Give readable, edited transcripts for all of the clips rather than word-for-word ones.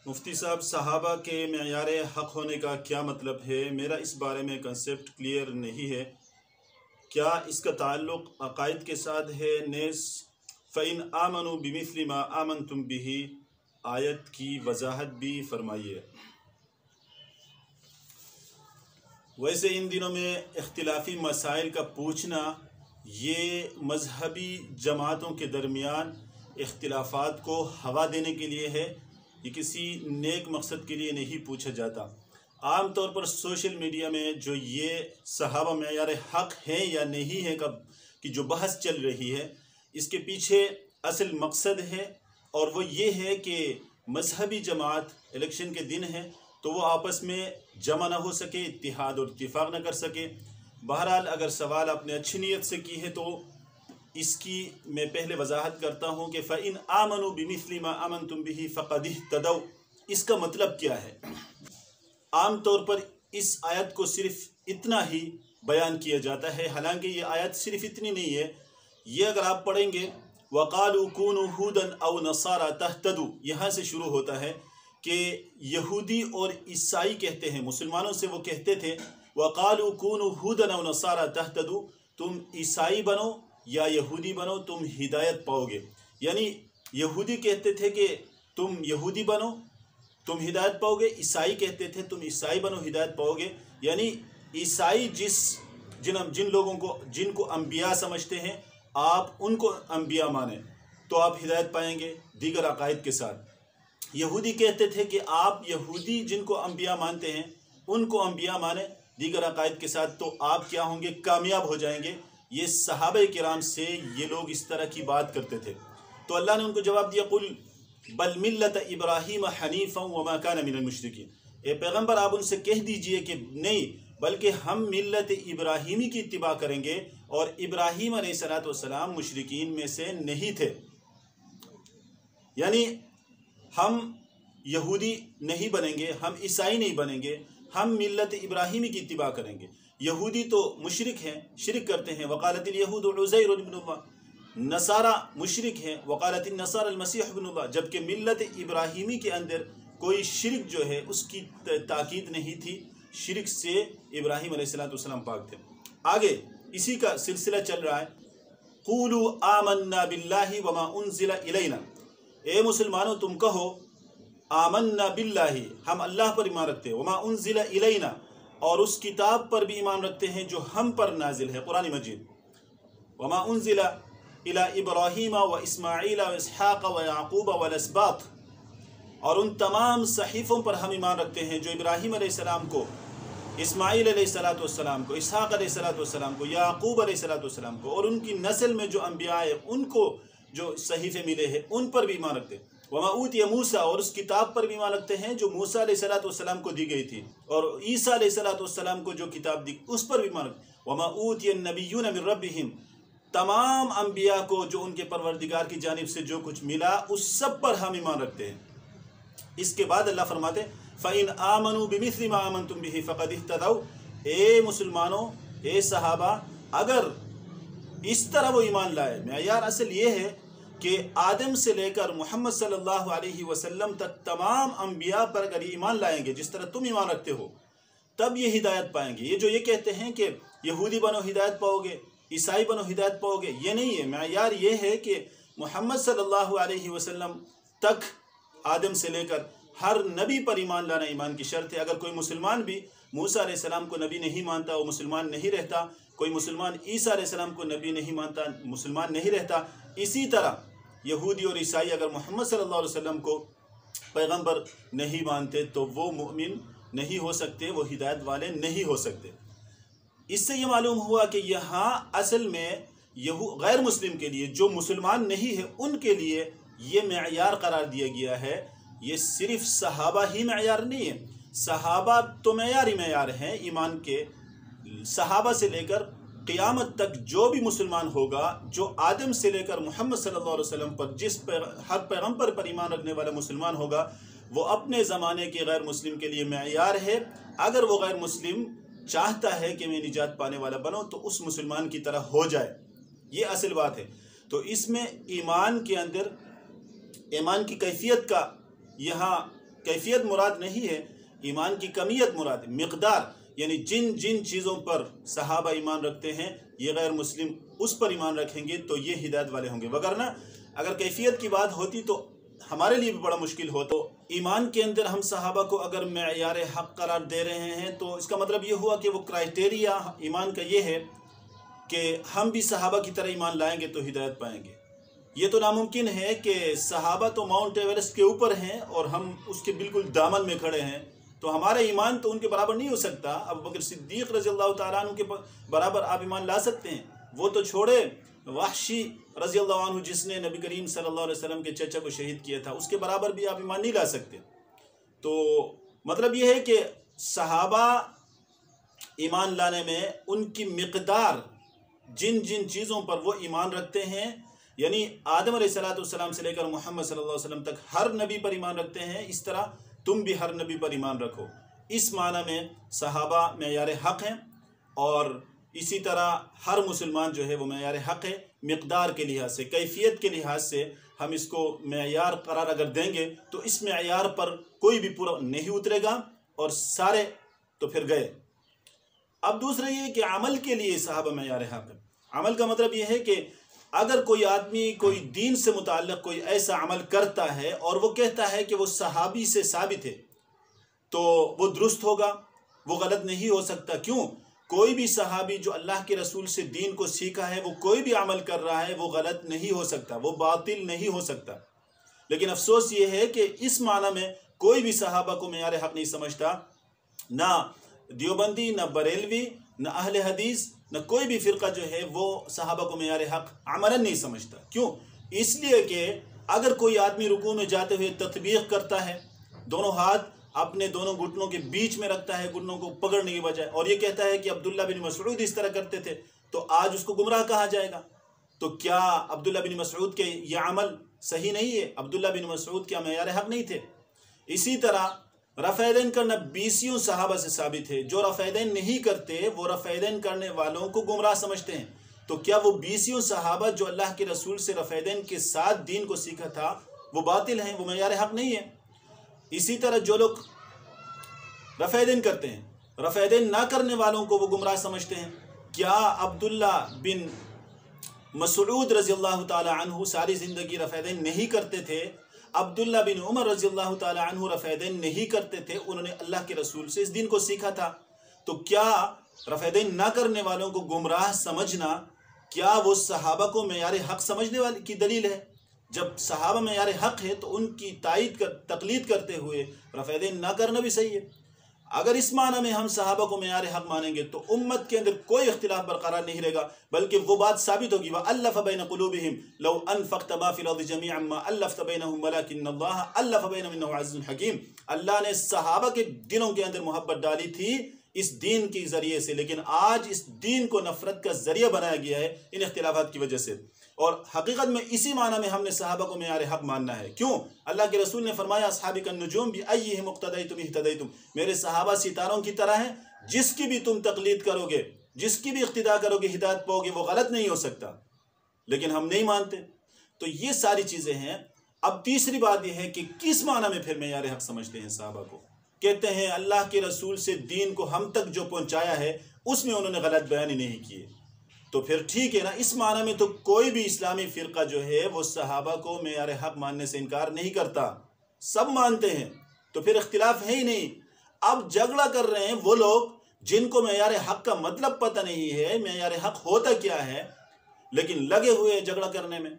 مفتی صاحب، صحابہ کے معیار حق ہونے کا کیا مطلب ہے؟ میرا اس بارے میں کنسیپٹ کلیئر نہیں ہے۔ کیا اس کا تعلق عقائد کے ساتھ ہے؟ نیز فَإِنْ آمَنُوا بِمِثْلِ مَا آمَنْتُمْ بِهِ آیت کی وضاحت بھی فرمائیے۔ ویسے ان دنوں میں اختلافی مسائل کا پوچھنا یہ مذہبی جماعتوں کے درمیان اختلافات کو ہوا دینے کے لیے ہے، یہ کسی نیک مقصد کے لیے نہیں پوچھا جاتا۔ عام طور پر سوشل میڈیا میں جو یہ صحابہ معیار حق ہیں یا نہیں ہے کہ جو بحث چل رہی ہے، اس کے پیچھے اصل مقصد ہے، اور وہ یہ ہے کہ مذہبی جماعت الیکشن کے دن ہے تو وہ آپس میں جمع نہ ہو سکے، اتحاد اور اتفاق نہ کر سکے۔ بہرحال اگر سوال آپ نے اچھی نیت سے کی ہے تو اس کی میں پہلے وضاحت کرتا ہوں کہ فَإِنْ آمَنُوا بِمِثْلِ مَا آمَنْتُمْ بِهِ فَقَدِ اهْتَدَوْا، اس کا مطلب کیا ہے؟ عام طور پر اس آیت کو صرف اتنا ہی بیان کیا جاتا ہے، حالانکہ یہ آیت صرف اتنی نہیں ہے۔ یہ اگر آپ پڑھیں گے وَقَالُوا كُونُوا هُودًا أَوْ نَصَارَىٰ تَهْتَدُوا، یہاں سے شروع ہوتا ہے کہ یہودی اور عیسائی کہتے ہیں، مسلمانوں سے وہ کہتے تھے وَقَالُوا كُونُوا هُودًا أَوْ نَصَارَىٰ تَهْتَدُوا، تم عیسائی بنو یا یہودی بنو تم ہدایت پاؤ گے۔ یعنی یہودی کہتے تھے کہ تم یہودی بنو تم ہدایت پاؤ گے، عیسائی کہتے تھے تم عیسائی بنو ہدایت پاؤ گے۔ یعنی عیسائی جن کو انبیاء سمجھتے ہیں، آپ ان کو انبیاء مانیں تو آپ ہدایت پائیں گے دیگر عقائد کے ساتھ۔ یہودی کہتے تھے کہ آپ یہودی جن کو انبیاء مانتے ہیں ان کو انبیاء مانیں دیگر عقائد کے ساتھ، تو آپ کیا ہوں گے؟ کامیاب ہو جائیں گے۔ یہ صحابہ کرام سے یہ لوگ اس طرح کی بات کرتے تھے، تو اللہ نے ان کو جواب دیا قُلْ بَلْ مِلَّةَ إِبْرَاهِيمَ حَنِيفًا وَمَا كَانَ مِنَ الْمُشْرِكِينَ، اے پیغمبر آپ ان سے کہہ دیجئے کہ نہیں، بلکہ ہم ملت ابراہیمی کی اتباع کریں گے، اور ابراہیم علیہ السلام مشرکین میں سے نہیں تھے۔ یعنی ہم یہودی نہیں بنیں گے، ہم عیسائی نہیں بنیں گے، ہم ملت ابراہیمی کی اتباع کریں گے۔ یہودی تو مشرک ہیں، شرک کرتے ہیں، وقالت الیہود عزیر ابن اللہ، نصارہ مشرک ہیں، وقالت النصارى المسیح ابن اللہ، جبکہ ملت ابراہیمی کے اندر کوئی شرک جو ہے اس کی تاکید نہیں تھی، شرک سے ابراہیم علیہ السلام پاک تھے۔ آگے اسی کا سلسلہ چل رہا ہے، قولوا آمنا باللہ وما انزل الینا، اے مسلمانوں تم کہو آمنا باللہ، ہم اللہ پر ایمان رکھتے ہیں، وما انزل الینا، اور اس کتاب پر بھی ایمان رکھتے ہیں جو ہم پر نازل ہے، قرآن مجید، وما انزل الی ابراہیم و اسماعیل و اسحاق و یعقوب والاسباط، اور ان تمام صحیفوں پر ہم ایمان رکھتے ہیں جو ابراہیم علیہ السلام کو، اسماعیل علیہ السلام کو، اسحاق علیہ السلام کو، یعقوب علیہ السلام کو، اور ان کی نسل میں جو انبیاء ہیں ان کو جو صحیفے ملے ہیں ان پر بھی ایمان رکھتے ہیں، وما اوتی موسیٰ، اور اس کتاب پر بھی ایمان رکھتے ہیں جو موسیٰ علیہ السلام کو دی گئی تھی، اور عیسیٰ علیہ السلام کو جو کتاب دی اس پر بھی ایمان رکھتے ہیں، وما اوتی النبیون من ربہم، تمام انبیاء کو جو ان کے پروردگار کی جانب سے جو کچھ ملا اس سب پر ہم ایمان رکھتے ہیں۔ اس کے بعد اللہ فرماتے ہیں فَإِنْ آمَنُوا بِمِثْلِ مَا آمَنْتُمْ بِهِ فَقَدِ اهْتَدَوْا، اے مسلمانوں، اے صحابہ، اگر اس طرح وہ ایمان لائے، معیار اصل یہ ہے کہ آدم سے لے کر محمد صلی اللہ علیہ وسلم تک تمام انبیاء پر اگر ایمان لائیں گے جس طرح تم ایمان رکھتے ہو تب یہ ہدایت پائیں گے۔ یہ جو یہ کہتے ہیں کہ یہودی بنو ہدایت پاؤ گے، عیسائی بنو ہدایت پاؤ گے، یہ نہیں ہے۔ معیار یہ ہے کہ محمد صلی اللہ علیہ وسلم تک آدم سے لے کر ہر نبی پر ایمان لانا ایمان کی شرط ہے۔ اگر کوئی مسلمان بھی موسیٰ علیہ السلام کو نبی نہیں مانتا وہ مسلمان نہیں رہتا، کوئی مسلمان عیسیٰ علیہ السلام کو نبی نہیں مانتا مسلمان نہیں رہتا۔ اسی طرح یہودی اور عیسائی اگر محمد صلی اللہ علیہ وسلم کو پیغمبر نہیں مانتے تو وہ مؤمن نہیں ہو سکتے، وہ ہدایت والے نہیں ہو سکتے۔ اس سے یہ معلوم ہوا کہ یہاں اصل میں غیر مسلم کے لیے، جو مسلمان نہیں ہے ان کے لیے یہ معیار قرار دیا گیا ہے۔ یہ صرف صحابہ ہی معیار نہیں ہے، صحابہ تو معیار ہی معیار ہیں ایمان کے، صحابہ سے لے کر قیامت تک جو بھی مسلمان ہوگا، جو آدم سے لے کر محمد صلی اللہ علیہ وسلم پر ہر پیغمبر پر ایمان رکھنے والا مسلمان ہوگا، وہ اپنے زمانے کے غیر مسلم کے لیے معیار ہے۔ اگر وہ غیر مسلم چاہتا ہے کہ میں نجات پانے والا بنوں تو اس مسلمان کی طرح ہو جائے، یہ اصل بات ہے۔ تو اس میں ایمان کے اندر ایمان کی کیفیت کا یہاں कैफियत मुराद नहीं है, ईमान की कमियत मुराद है, मिकदार, यानी जिन जिन चीज़ों पर सहाबा ईमान रखते हैं ये गैर मुस्लिम उस पर ईमान रखेंगे तो ये हिदायत वाले होंगे। वगरना अगर कैफियत की बात होती तो हमारे लिए भी बड़ा मुश्किल हो। तो ईमान के अंदर हम सहाबा को अगर मेयार हक़ करार दे रहे हैं तो इसका मतलब ये हुआ कि वो क्राइटेरिया ईमान का ये है कि हम भी सहाबा की तरह ईमान लाएंगे तो हिदायत पाएंगे। ये तो नामुमकिन है कि सहाबा तो माउंट एवरेस्ट के ऊपर हैं और हम उसके बिल्कुल दामन में खड़े हैं, तो हमारा ईमान तो उनके बराबर नहीं हो सकता। अबू बकर सिद्दीक़ रज़ियल्लाहु ताला अन्हु के बराबर आप ईमान ला सकते हैं, वो तो छोड़े वहशी रज़ियल्लाहु अन्हु जिसने नबी करीम सल्लल्लाहु अलैहि वसल्लम के चचा को शहीद किया था, उसके बराबर भी आप ईमान नहीं ला सकते। तो मतलब ये है कि सहाबा ईमान लाने में उनकी मिक़दार, जिन जिन चीज़ों पर वो ईमान रखते हैं, यानी आदम अलैहिस्सलाम से लेकर मोहम्मद सल्लल्लाहु अलैहि वसल्लम तक हर नबी पर ईमान रखते हैं, इस तरह तुम भी हर नबी पर ईमान रखो। इस माना में सहाबा मेयार हक़ हैं और इसी तरह हर मुसलमान जो है वो मेयार हक़ है। मिक़दार के लिहाज से, कैफियत के लिहाज से हम इसको मेयार करार अगर देंगे तो इस मेयार पर कोई भी पूरा नहीं उतरेगा और सारे तो फिर गए। अब दूसरा ये कि अमल के लिए सहाबा मेयार हक़ है। अमल का मतलब ये है कि अगर कोई आदमी कोई दीन से मुताल्लिक़ कोई ऐसा अमल करता है और वो कहता है कि वो सहाबी से साबित है तो वो दुरुस्त होगा, वो गलत नहीं हो सकता। क्यों? कोई भी सहाबी जो अल्लाह के रसूल से दीन को सीखा है वो कोई भी अमल कर रहा है वो गलत नहीं हो सकता, वो बातिल नहीं हो सकता। लेकिन अफसोस ये है कि इस माना में कोई भी सहाबा को मेयार हक़ नहीं समझता, ना देवबंदी, ना बरेलवी, ना अहले हदीस, न कोई भी फ़िरका जो है वो सहाबा को मेयार हक़ अमलन नहीं समझता। क्यों? इसलिए कि अगर कोई आदमी रुकू में जाते हुए तत्बीक़ करता है, दोनों हाथ अपने दोनों घुटनों के बीच में रखता है घुटनों को पकड़ने की बजाय, और ये कहता है कि अब्दुल्ला बिन मसऊद इस तरह करते थे, तो आज उसको गुमराह कहा जाएगा। तो क्या अब्दुल्ला बिन मसऊद के ये अमल सही नहीं है? अब्दुल्ला बिन मसऊद क्या मेयार हक़ नहीं थे? इसी तरह रफ़ैदैन करना 20 सहाबा से साबित है। जो रफ़ैदैन नहीं करते वो रफ़ैदैन करने वालों को गुमराह समझते हैं। तो क्या वो 20 सहाबा जो अल्लाह के रसूल से रफ़ैदैन के साथ दीन को सीखा था वो बातिल हैं, वो मेयार हक़ नहीं है? इसी तरह जो लोग रफ़ैदैन करते हैं, रफ़ैदैन ना करने वालों को वो गुमराह समझते हैं। क्या अब्दुल्ला बिन मसऊद रज़ियल्लाहु ताला अन्हु सारी ज़िंदगी रफ़ैदैन नहीं करते थे? अब्दुल्ला बिन उमर रज़ियल्लाहु ताला अन्हु रफ़ैदैन नहीं करते थे, उन्होंने अल्लाह के रसूल से इस दीन को सीखा था। तो क्या रफ़ैदैन ना करने वालों को गुमराह समझना, क्या वो सहाबा को मेयार हक़ समझने वाली की दलील है? जब सहाबा मेयार हक़ है तो उनकी तक़लीद करते हुए रफ़ैदैन ना करना भी सही है। अगर इस माना में हम सहाबा को मेयार हक़ मानेंगे तो उम्मत के अंदर कोई इख्तिलाफ बरकरार नहीं रहेगा, बल्कि वो बात साबित होगी वअल्लफ़ बैन क़ुलूबिहिम लौ अनफ़क़्त मा फ़िल अर्ज़ि जमीअन मा अल्लफ़्त बैनहुम वलाकिन्नल्लाह अल्लफ़ बैनहुम इन्नहु अज़ीज़ुन हकीम। अल्लाह ने सहाबा के दिलों के अंदर मोहब्बत डाली थी इस दीन के ज़रिए से, लेकिन आज इस दीन को नफ़रत का ज़रिया बनाया गया है इन इख्तिलाफ़ात की वजह से। और हकीकत में इसी माना में हमने सहाबा को मेयार हक़ मानना है। क्यों? अल्लाह के रसूल ने फरमाया अस्हाबी कन्नुजूम बिअय्यिहिम इक़्तदैतुम इह्तदैतुम, मेरे सहाबा सितारों की तरह हैं, जिसकी भी तुम तक़लीद करोगे, जिसकी भी इक़्तिदा करोगे हिदायत पाओगे, वो गलत नहीं हो सकता। लेकिन हम नहीं मानते। तो ये सारी चीज़ें हैं। अब तीसरी बात यह है कि किस माना में फिर मेयार हक़ समझते हैं सहाबा को? कहते हैं अल्लाह के रसूल से दीन को हम तक जो पहुँचाया है उसमें उन्होंने गलत बयान ही नहीं किए। तो फिर ठीक है ना, इस माना में तो कोई भी इस्लामी फ़िरका जो है वो सहाबा को मेयार हक़ मानने से इनकार नहीं करता, सब मानते हैं। तो फिर इख्तिलाफ है ही नहीं। अब झगड़ा कर रहे हैं वो लोग जिनको मेयार हक़ का मतलब पता नहीं है, मेयार हक़ होता क्या है, लेकिन लगे हुए झगड़ा करने में।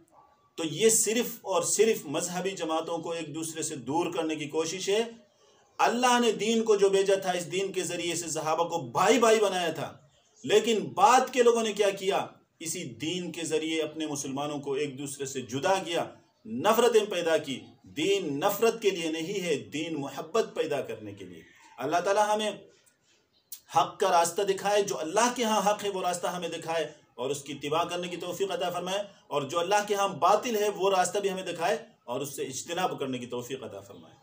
तो ये सिर्फ़ और सिर्फ मजहबी जमातों को एक दूसरे से दूर करने की कोशिश है। अल्लाह ने दीन को जो भेजा था, इस दीन के ज़रिए से सहाबा को भाई भाई बनाया था, लेकिन बाद के लोगों ने क्या किया? इसी दीन के ज़रिए अपने मुसलमानों को एक दूसरे से जुदा किया, नफ़रतें पैदा की। दीन नफ़रत के लिए नहीं है, दीन मोहब्बत पैदा करने के लिए। अल्लाह ताला हमें हक़ का रास्ता दिखाए, जो अल्लाह के यहाँ हक़ है वो रास्ता हमें दिखाए और उसकी इत्तिबा करने की तौफ़ीक़ अता फरमाए, और जो अल्लाह के यहाँ बातिल है वो रास्ता भी हमें दिखाए और उससे इज्तिनाब करने की तौफ़ीक़ अता फरमाए।